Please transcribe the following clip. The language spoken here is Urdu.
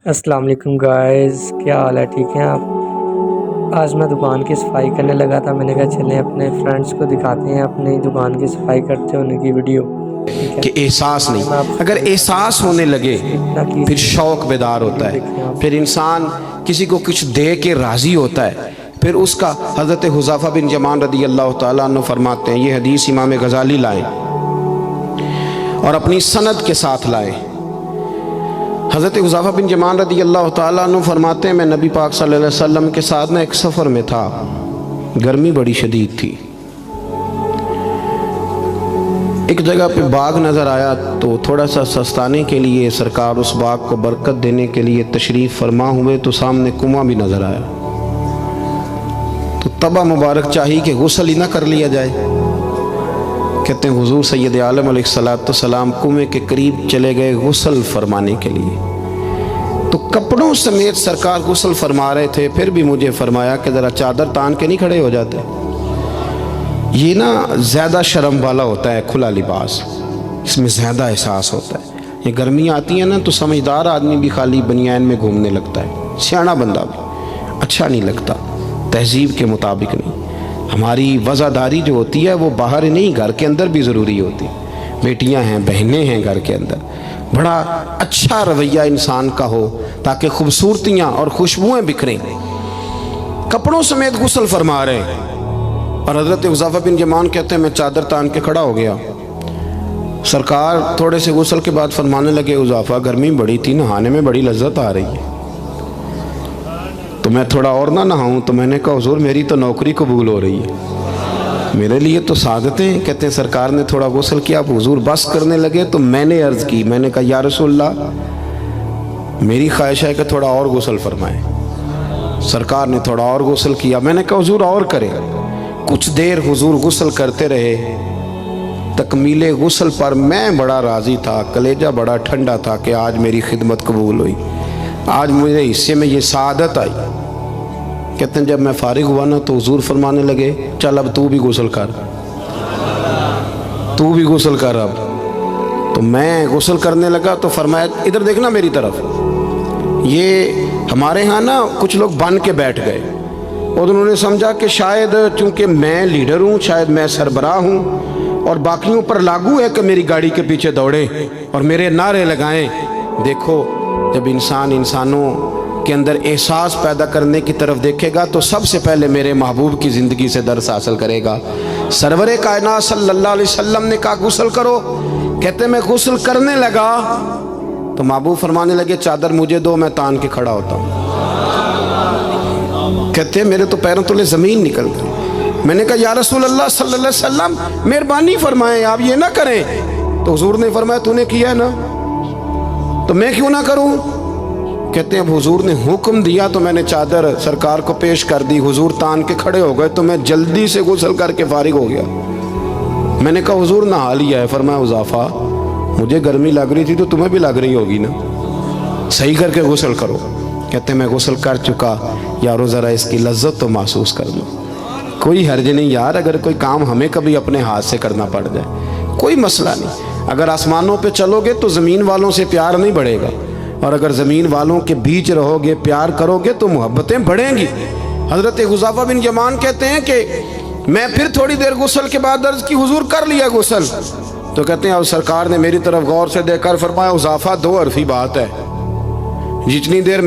السلام علیکم گائز، کیا حال ہے؟ ٹھیک ہیں آپ؟ آج میں دکان کی صفائی کرنے لگا تھا. میں نے کہا چلیں اپنے فرینڈس کو دکھاتے ہیں اپنی دکان کی صفائی کرتے ہونے کی ویڈیو. ٹھیک ہے، کہ احساس آج میں آپ نہیں، سے اگر دکھاتا احساس ہوں. ہونے لگے اتنا کی پھر شوق بیدار ویڈیو ہوتا ہے، دیکھیں آپ. پھر انسان کسی کو کچھ دے کے راضی ہوتا ہے. پھر اس کا حضرت حذیفہ بن یمان رضی اللہ تعالیٰ عنہ فرماتے ہیں، یہ حدیث امام غزالی لائیں اور اپنی سند کے ساتھ لائیں. حضرت حذیفہ بن یمان رضی اللہ تعالیٰ عنہ فرماتے ہیں، میں نبی پاک صلی اللہ علیہ وسلم کے ساتھ ایک سفر میں تھا. گرمی بڑی شدید تھی. ایک جگہ پہ باغ نظر آیا تو تھوڑا سا سستانے کے لیے سرکار اس باغ کو برکت دینے کے لیے تشریف فرما ہوئے تو سامنے کنواں بھی نظر آیا. تو تبا مبارک چاہی کہ غسل ہی نہ کر لیا جائے. کہتے ہیں حضور سید عالم علیہ السلام کنویں کے قریب چلے گئے غسل فرمانے کے لیے. تو کپڑوں سمیت سرکار غسل فرما رہے تھے. پھر بھی مجھے فرمایا کہ ذرا چادر تان کے نہیں کھڑے ہو جاتے. یہ نا زیادہ شرم والا ہوتا ہے کھلا لباس، اس میں زیادہ احساس ہوتا ہے. یہ گرمیاں آتی ہیں نا تو سمجھدار آدمی بھی خالی بنیان میں گھومنے لگتا ہے، سیاںا بندہ بھی اچھا نہیں لگتا، تہذیب کے مطابق نہیں. ہماری وزاداری جو ہوتی ہے وہ باہر نہیں، گھر کے اندر بھی ضروری ہوتی. بیٹیاں ہیں، بہنیں ہیں گھر کے اندر، بڑا اچھا رویہ انسان کا ہو تاکہ خوبصورتیاں اور خوشبوئیں بکھریں. کپڑوں سمیت غسل فرما رہے ہیں اور حضرت حذیفہ بن یمان کہتے ہیں میں چادر تان کے کھڑا ہو گیا. سرکار تھوڑے سے غسل کے بعد فرمانے لگے، حذیفہ گرمی بڑی تھی، نہانے میں بڑی لذت آ رہی ہے، تو میں تھوڑا اور نہ نہاؤں؟ تو میں نے کہا حضور میری تو نوکری قبول ہو رہی ہے، میرے لیے تو سعادتیں. کہتے ہیں سرکار نے تھوڑا غسل کیا، اب حضور بس کرنے لگے تو میں نے عرض کی، میں نے کہا یا رسول اللہ میری خواہش ہے کہ تھوڑا اور غسل فرمائیں. سرکار نے تھوڑا اور غسل کیا. میں نے کہا حضور اور کریں. کچھ دیر حضور غسل کرتے رہے. تکمیل غسل پر میں بڑا راضی تھا، کلیجہ بڑا ٹھنڈا تھا کہ آج میری خدمت قبول ہوئی، آج میرے حصے میں یہ سعادت آئی. کہتے ہیں جب میں فارغ ہوا نا تو حضور فرمانے لگے چل اب تو بھی غسل کر، تو بھی غسل کر اب. تو میں غسل کرنے لگا تو فرمایا ادھر دیکھنا میری طرف. یہ ہمارے ہاں نا کچھ لوگ بن کے بیٹھ گئے اور انہوں نے سمجھا کہ شاید چونکہ میں لیڈر ہوں، شاید میں سربراہ ہوں اور باقیوں پر لاگو ہے کہ میری گاڑی کے پیچھے دوڑیں اور میرے نعرے لگائیں. دیکھو جب انسان انسانوں کے اندر احساس پیدا کرنے کی طرف دیکھے گا تو سب سے پہلے میرے محبوب کی زندگی سے درس حاصل کرے گا. سرور کائنات صلی اللہ علیہ وسلم نے کہا غسل کرو. کہتے میں غسل کرنے لگا تو محبوب فرمانے لگے چادر مجھے دو، میں تان کے کھڑا ہوتا ہوں. کہتے ہیں میرے تو پیروں تلے زمین نکل گئی. میں نے کہا یا رسول اللہ صلی اللہ علیہ وسلم مہربانی فرمائیں آپ یہ نہ کریں. تو حضور نے فرمایا تو نے کیا ہے نا تو میں کیوں نہ کروں. کہتے ہیں اب حضور نے حکم دیا تو میں نے چادر سرکار کو پیش کر دی. حضور تان کے کھڑے ہو گئے تو میں جلدی سے غسل کر کے فارغ ہو گیا. میں نے کہا حضور نہا لیا ہے. فرمایا حذیفہ مجھے گرمی لگ رہی تھی تو تمہیں بھی لگ رہی ہوگی نا، صحیح کر کے غسل کرو. کہتے ہیں میں غسل کر چکا، یارو ذرا اس کی لذت تو محسوس کر لو. کوئی حرج نہیں یار، اگر کوئی کام ہمیں کبھی اپنے ہاتھ سے کرنا پڑ جائے کوئی مسئلہ نہیں. اگر آسمانوں پہ چلو گے تو زمین والوں سے پیار نہیں بڑھے گا، اور اگر زمین والوں کے بیچ رہو گے پیار کرو گے تو محبتیں بڑھیں گی. حضرت حذیفہ بن یمان کہتے ہیں کہ میں پھر تھوڑی دیر غسل کے بعد عرض کی حضور کر لیا غسل. تو کہتے ہیں اب سرکار نے میری طرف غور سے دیکھ کر فرمایا حذیفہ دو حرفی بات ہے، جتنی دیر